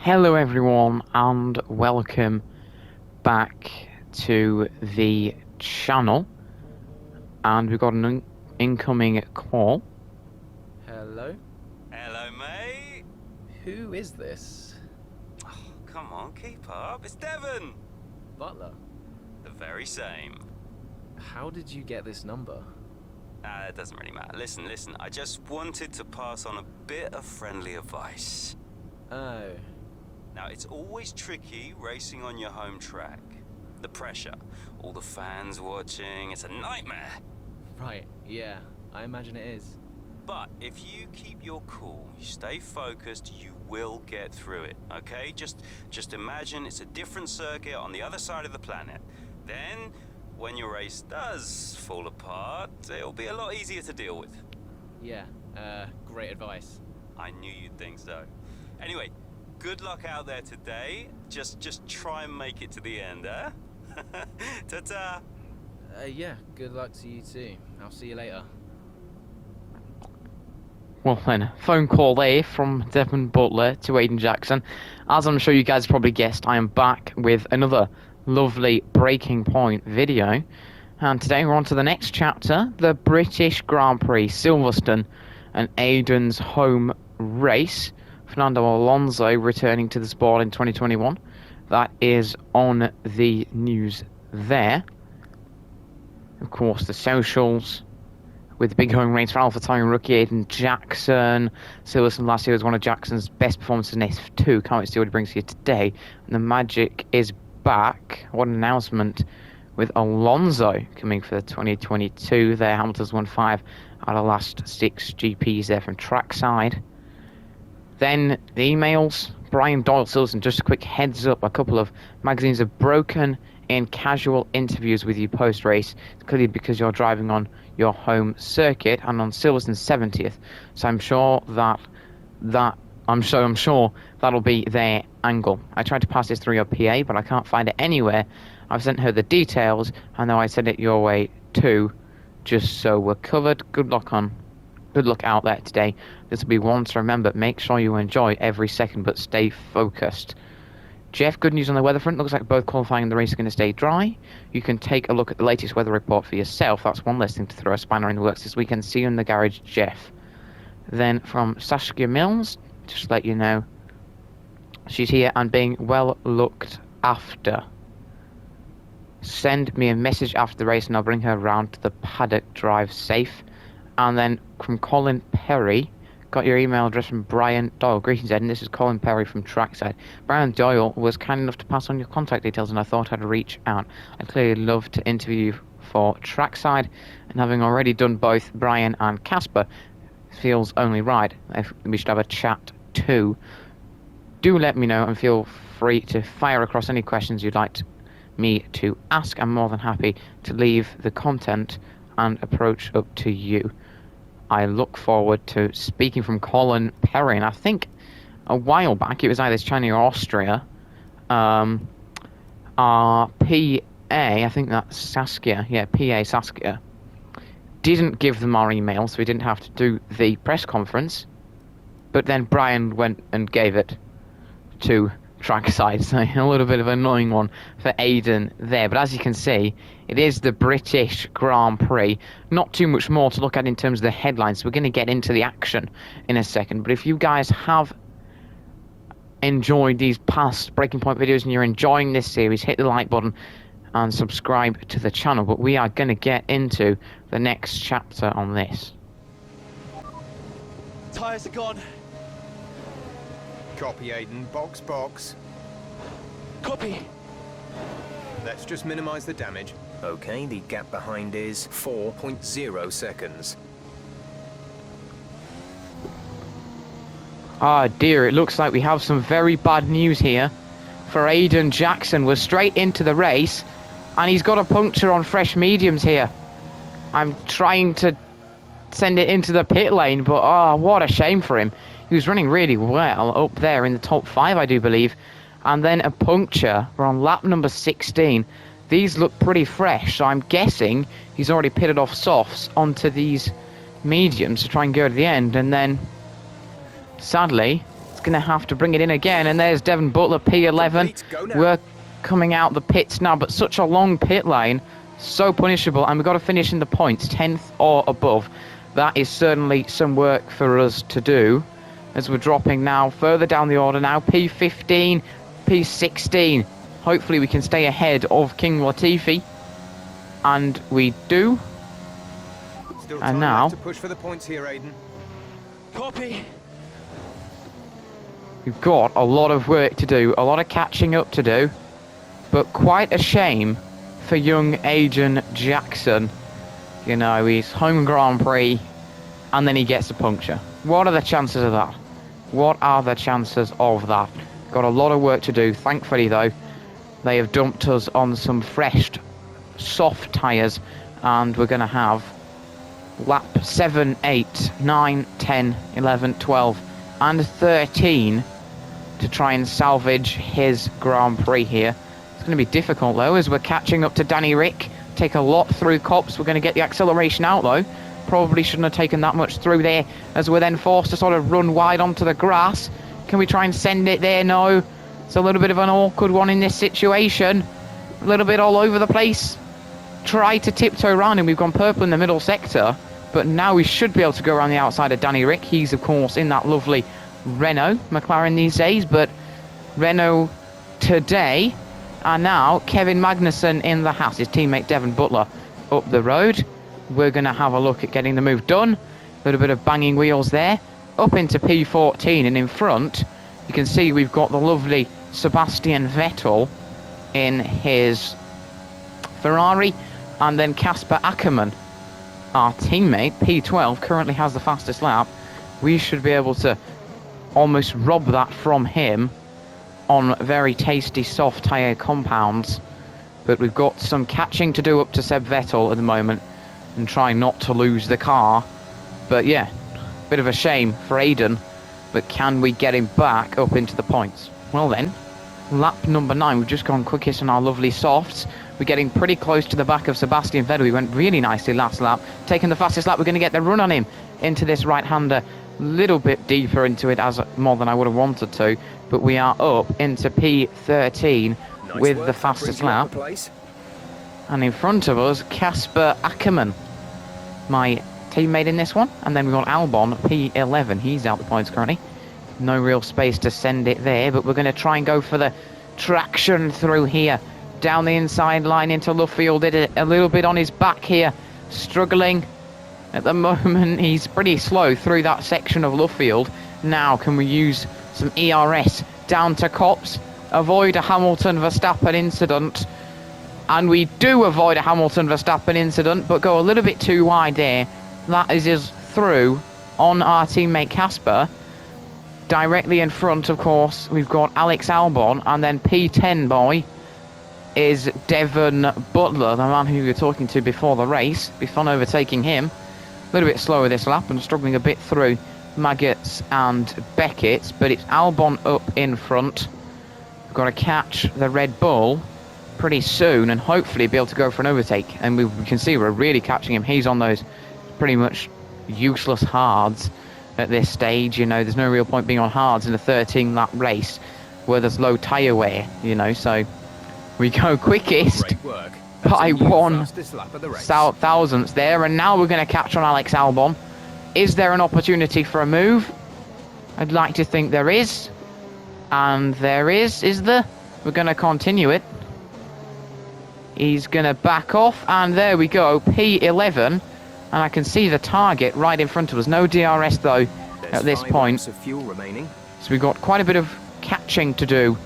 Hello everyone and welcome back to the channel, and we've got an incoming call. Hello? Hello, mate. Who is this? Oh, come on, keep up. It's Devon. Butler? The very same. How did you get this number? It doesn't really matter. Listen. I just wanted to pass on a bit of friendly advice. Oh. Now, it's always tricky racing on your home track. The pressure, all the fans watching, it's a nightmare. Right, yeah, I imagine it is. But if you keep your cool, you stay focused, you will get through it, okay? Just imagine it's a different circuit on the other side of the planet. Then, when your race does fall apart, it'll be a lot easier to deal with. Yeah, great advice. I knew you'd think so. Anyway, good luck out there today. Just try and make it to the end, huh? Ta-ta! Yeah, good luck to you too. I'll see you later. Well then, phone call there from Devon Butler to Aiden Jackson. As I'm sure you guys probably guessed, I am back with another lovely Breaking Point video. And today we're on to the next chapter, the British Grand Prix, Silverstone, and Aiden's home race. Fernando Alonso returning to the sport in 2021. That is on the news there. Of course, the socials with the big home race for AlphaTauri rookie Aiden Jackson. Silverstone last year was one of Jackson's best performances in F2. Can't wait to see what he brings here today. And the magic is back. What an announcement with Alonso coming for the 2022 there. Hamilton's won 5 out of the last 6 GPs there from trackside. Then the emails. Brian Doyle Silverstone, just a quick heads up, a couple of magazines have broken in casual interviews with you post-race. It's clearly because you're driving on your home circuit and on Silverstone's 70th. So I'm sure that'll be their angle. I tried to pass this through your PA, but I can't find it anywhere. I've sent her the details, and now I send it your way too, just so we're covered. Good luck out there today. This will be one to remember. Make sure you enjoy every second, but stay focused. Jeff, good news on the weather front. Looks like both qualifying and the race are going to stay dry. You can take a look at the latest weather report for yourself. That's one less thing to throw a spanner in the works this weekend. See you in the garage, Jeff. Then from Saskia Mills, just to let you know, she's here and being well looked after. Send me a message after the race and I'll bring her around to the paddock. Drive safe. And then from Colin Perry, got your email address from Brian Doyle. Greetings, Ed, and this is Colin Perry from Trackside. Brian Doyle was kind enough to pass on your contact details, and I thought I'd reach out. I'd clearly love to interview you for Trackside, and having already done both Brian and Casper, feels only right. We should have a chat too. Do let me know, and feel free to fire across any questions you'd like me to ask. I'm more than happy to leave the content and approach up to you. I look forward to speaking from Colin Perry, and I think a while back it was either China or Austria. Our PA, I think that's Saskia. Yeah, PA Saskia didn't give them our email, so we didn't have to do the press conference. But then Brian went and gave it to Trackside, so a little bit of an annoying one for Aiden there. But as you can see, it is the British Grand Prix. Not too much more to look at in terms of the headlines. We're going to get into the action in a second. But if you guys have enjoyed these past Breaking Point videos and you're enjoying this series, hit the like button and subscribe to the channel. But we are going to get into the next chapter on this. Tyres are gone. Copy, Aiden. Box. Copy. Let's just minimize the damage. Okay, the gap behind is 4.0 seconds. Ah dear, it looks like we have some very bad news here for Aiden Jackson. We're straight into the race, and he's got a puncture on fresh mediums here. I'm trying to send it into the pit lane, but what a shame for him. He was running really well up there in the top 5, I do believe. And then a puncture. We're on lap number 16. These look pretty fresh, so I'm guessing he's already pitted off softs onto these mediums to try and go to the end. And then, sadly, it's going to have to bring it in again. And there's Devon Butler, P11. Complete, go now. We're coming out the pits now, but such a long pit lane, so punishable. And we've got to finish in the points, 10th or above. That is certainly some work for us to do. As we're dropping now further down the order now, P15, P16. Hopefully we can stay ahead of King Latifi. And we do. Still And time now left to push for the points here, Aiden. Copy. we've got a lot of work to do, a lot of catching up to do. But quite a shame for young Aiden Jackson. You know, he's home Grand Prix and then he gets a puncture. What are the chances of that? What are the chances of that? Got a lot of work to do. Thankfully, though, they have dumped us on some fresh, soft tyres, and we're going to have lap 7, 8, 9, 10, 11, 12, and 13 to try and salvage his Grand Prix here. It's going to be difficult, though, as we're catching up to Danny Rick. Take a lot through Cops. We're going to get the acceleration out, though. Probably shouldn't have taken that much through there, as we're then forced to sort of run wide onto the grass. Can we try and send it there? No. It's a little bit of an awkward one in this situation. A little bit all over the place. Try to tiptoe around him. We've gone purple in the middle sector, but now we should be able to go around the outside of Danny Rick. He's, of course, in that lovely Renault McLaren these days, but Renault today. And now Kevin Magnussen in the Haas, his teammate Devon Butler up the road. We're going to have a look at getting the move done. A little bit of banging wheels there. Up into P14, and in front, you can see we've got the lovely Sebastian Vettel in his Ferrari, and then Casper Ackermann, our teammate, P12, currently has the fastest lap. We should be able to almost rob that from him on very tasty soft tyre compounds. But we've got some catching to do up to Seb Vettel at the moment and try not to lose the car. But yeah, bit of a shame for Aiden, but can we get him back up into the points? Well then, lap number 9, we've just gone quickest on our lovely softs. We're getting pretty close to the back of Sebastian Vettel. We went really nicely last lap. Taking the fastest lap, we're going to get the run on him into this right-hander. Little bit deeper into it, as more than I would have wanted to, but we are up into P13 with the fastest lap. And in front of us, Casper Ackermann, my teammate in this one. And then we've got Albon, P11. He's out the points currently. No real space to send it there, but we're going to try and go for the traction through here. Down the inside line into Luffield. Did it a little bit on his back here. Struggling at the moment. He's pretty slow through that section of Luffield. Now can we use some ERS down to Cops? Avoid a Hamilton-Verstappen incident. And we do avoid a Hamilton-Verstappen incident, but go a little bit too wide there. That is us through on our teammate Casper. Directly in front, of course, we've got Alex Albon, and then P10 boy is Devon Butler, the man who we were talking to before the race. Be fun overtaking him. A little bit slower this lap and struggling a bit through Maggots and Beckett, but it's Albon up in front. We've got to catch the Red Bull pretty soon and hopefully be able to go for an overtake. And we can see we're really catching him. He's on those pretty much useless hards at this stage. You know, there's no real point being on hards in a 13-lap race where there's low tyre wear, you know, so we go quickest by 1 thousandths there, and now we're going to catch on Alex Albon. Is there an opportunity for a move? I'd like to think there is. And there is there? We're going to continue it. He's going to back off, and there we go, P11. And I can see the target right in front of us. No DRS, though, at this point. So we've got quite a bit of catching to do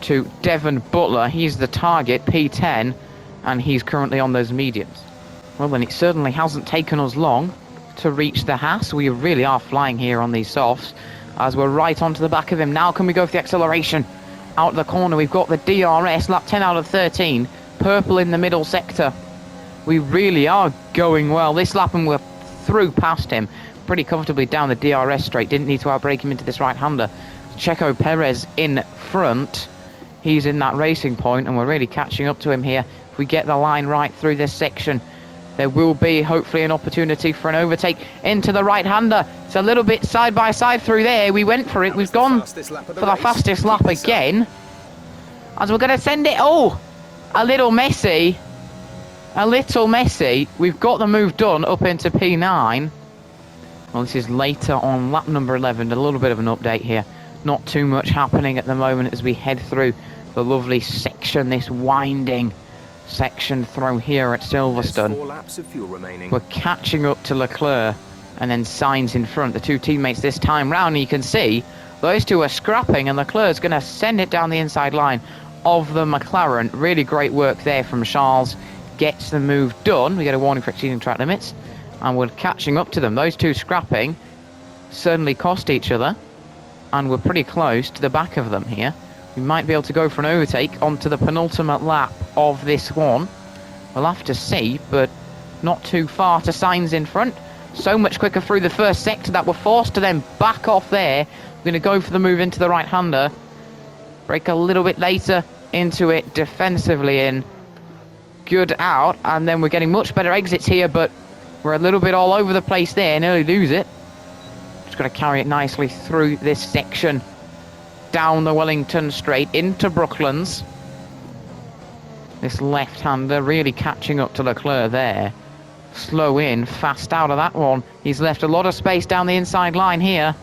to Devon Butler. He's the target, P10, and he's currently on those mediums. Well, then it certainly hasn't taken us long to reach the Haas. We really are flying here on these softs, as we're right onto the back of him. Now can we go for the acceleration? Out the corner, we've got the DRS, lap 10 out of 13. Purple in the middle sector. We really are going well this lap, and we're through past him pretty comfortably down the DRS straight. Didn't need to outbrake him into this right-hander. Checo Perez in front. He's in that racing point, and we're really catching up to him here. If we get the line right through this section, there will be hopefully an opportunity for an overtake into the right-hander. It's a little bit side by side through there. We went for it. We've gone for the fastest lap again. As we're going to send it. Oh, a little messy. A little messy. We've got the move done up into P9. Well, this is later on lap number 11. A little bit of an update here. Not too much happening at the moment as we head through the lovely section, this winding section through here at Silverstone. 4 laps of fuel remaining. We're catching up to Leclerc and then Sainz in front. The two teammates this time round, and you can see those two are scrapping, and Leclerc's going to send it down the inside line of the McLaren. Really great work there from Charles. Gets the move done. We get a warning for exceeding track limits, and we're catching up to them. Those two scrapping certainly cost each other, and we're pretty close to the back of them here. We might be able to go for an overtake onto the penultimate lap of this one. We'll have to see, but not too far to Sainz in front. So much quicker through the first sector that we're forced to then back off there. We're going to go for the move into the right-hander. Brake a little bit later into it defensively in. Good out, and then we're getting much better exits here, but we're a little bit all over the place there. Nearly lose it. Just got to carry it nicely through this section. Down the Wellington straight into Brooklands. This left-hander really catching up to Leclerc there. Slow in, fast out of that one. He's left a lot of space down the inside line here,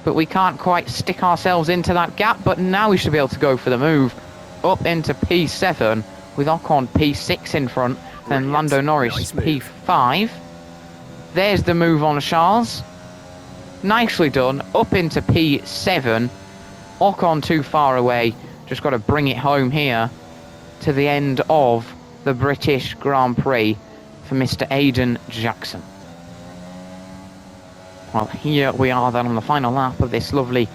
but we can't quite stick ourselves into that gap. But now we should be able to go for the move up into P7 with Ocon P6 in front, then Lando Norris P5. There's the move on Charles. Nicely done, up into P7. Ocon too far away, just got to bring it home here to the end of the British Grand Prix for Mr. Aiden Jackson. Well, here we are then on the final lap of this lovely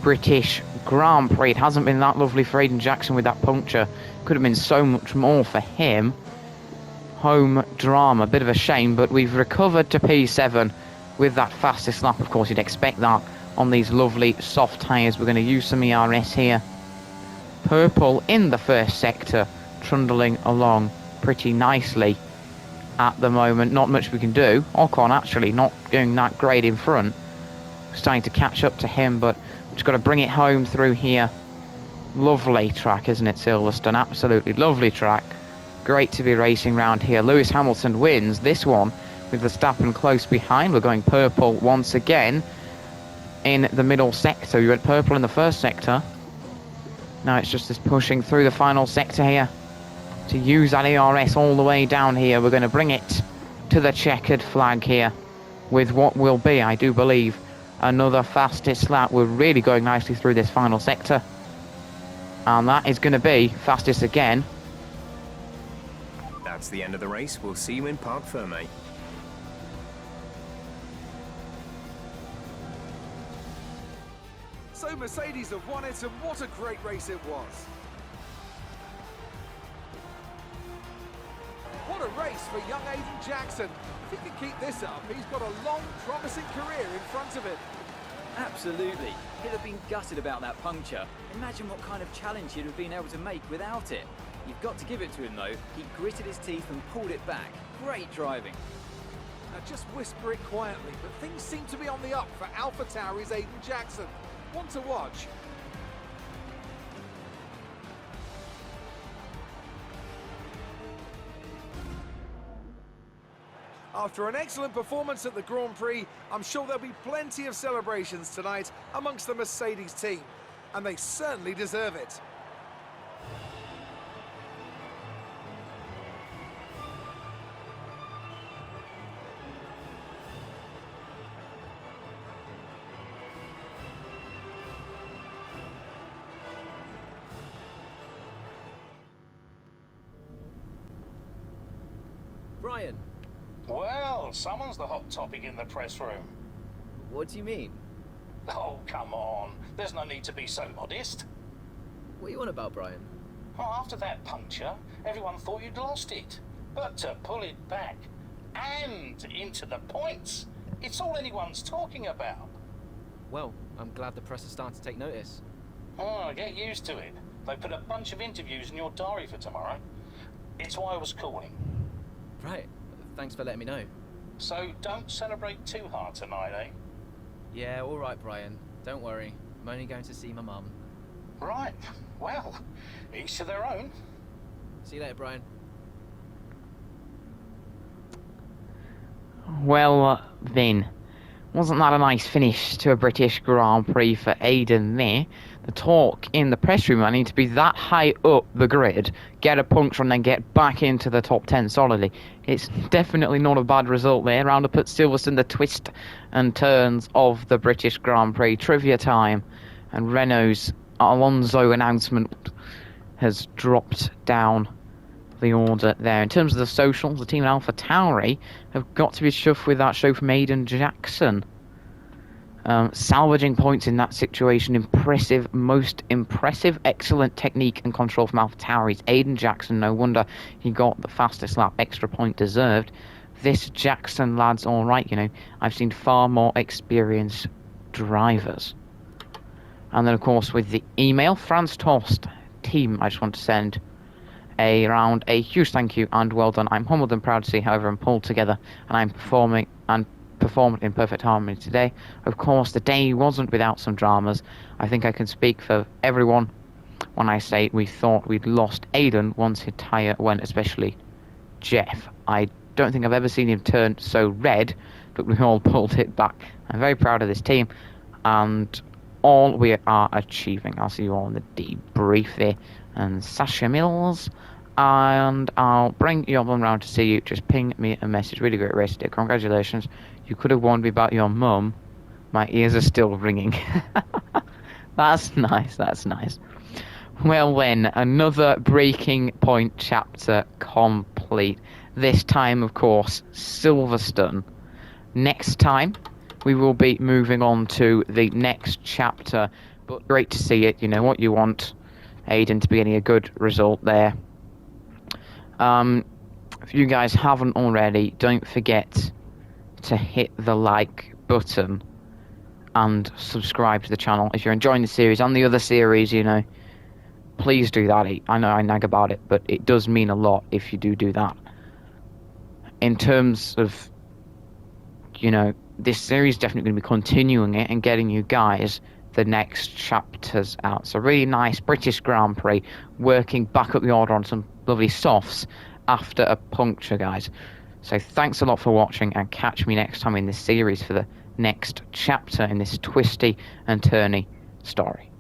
British Grand Prix. It hasn't been that lovely for Aiden Jackson with that puncture. Could have been so much more for him. Home drama, bit of a shame, but we've recovered to P7 with that fastest lap. Of course, you'd expect that on these lovely soft tyres. We're going to use some ERS here. Purple in the first sector, trundling along pretty nicely at the moment. Not much we can do. Ocon actually not going that great in front. Starting to catch up to him, but just got to bring it home through here. Lovely track, isn't it, Silverstone? Absolutely lovely track. Great to be racing round here. Lewis Hamilton wins this one with Verstappen close behind. We're going purple once again in the middle sector. We went purple in the first sector. Now it's just this pushing through the final sector here to use that ERS all the way down here. We're going to bring it to the checkered flag here with what will be, I do believe, another fastest lap. We're really going nicely through this final sector, and that is going to be fastest again. That's the end of the race. We'll see you in Parc Ferme. So Mercedes have won it, and what a great race it was. What a race for young Aiden Jackson. If he can keep this up, he's got a long, promising career in front of him. Absolutely. He'd have been gutted about that puncture. Imagine what kind of challenge he'd have been able to make without it. You've got to give it to him though. He gritted his teeth and pulled it back. Great driving. Now just whisper it quietly, but things seem to be on the up for AlphaTauri's Aiden Jackson. One to watch. After an excellent performance at the Grand Prix, I'm sure there'll be plenty of celebrations tonight amongst the Mercedes team, and they certainly deserve it. Brian, Well, someone's the hot topic in the press room. what do you mean? Oh, come on. There's no need to be so modest. What are you on about, Brian? Well, after that puncture, everyone thought you'd lost it. But to pull it back and into the points, it's all anyone's talking about. Well, I'm glad the press is starting to take notice. Oh, get used to it. They put a bunch of interviews in your diary for tomorrow. It's why I was calling. Right. Thanks for letting me know. So don't celebrate too hard tonight, eh? Yeah, all right, Brian. Don't worry. I'm only going to see my mum. Right. Well, each to their own. See you later, Brian. Well, then, wasn't that a nice finish to a British Grand Prix for Aiden there? The talk in the press room, I need to be that high up the grid, get a puncture and then get back into the top 10 solidly. It's definitely not a bad result there. Round up at Silverstone, the twist and turns of the British Grand Prix. Trivia time. And Renault's Alonso announcement has dropped down the order there. In terms of the socials, the team in Alpha Tauri have got to be chuffed with that show from Aiden Jackson. Salvaging points in that situation, impressive, most impressive, excellent technique and control from Alpha Tauri's Aiden Jackson. No wonder he got the fastest lap, extra point deserved. This Jackson lad's alright, you know. I've seen far more experienced drivers. And then, of course, with the email, Franz Tost team, I just want to send a huge thank you and well done. I'm humbled and proud to see how everyone pulled together and I'm performed in perfect harmony today. Of course, the day wasn't without some dramas. I think I can speak for everyone when I say we thought we'd lost Aiden once his tyre went, especially Jeff. I don't think I've ever seen him turn so red, but we all pulled it back. I'm very proud of this team and all we are achieving. I'll see you all in the debrief there. And Sasha Mills, and I'll bring you all around to see you. Just ping me a message. Really great race today. Congratulations. You could have warned me about your mum. My ears are still ringing. That's nice. That's nice. Well then, another breaking point chapter complete. This time, of course, Silverstone. Next time, we will be moving on to the next chapter. But great to see it. You know what you want. Aiden to be getting a good result there. If you guys haven't already, don't forget to hit the like button and subscribe to the channel. If you're enjoying the series and the other series, you know, please do that. I know I nag about it, but it does mean a lot if you do that. In terms of, you know, this series is definitely going to be continuing it and getting you guys the next chapters out. So really nice British Grand Prix, working back up the order on some lovely softs after a puncture, guys. So thanks a lot for watching and catch me next time in this series for the next chapter in this twisty and turny story.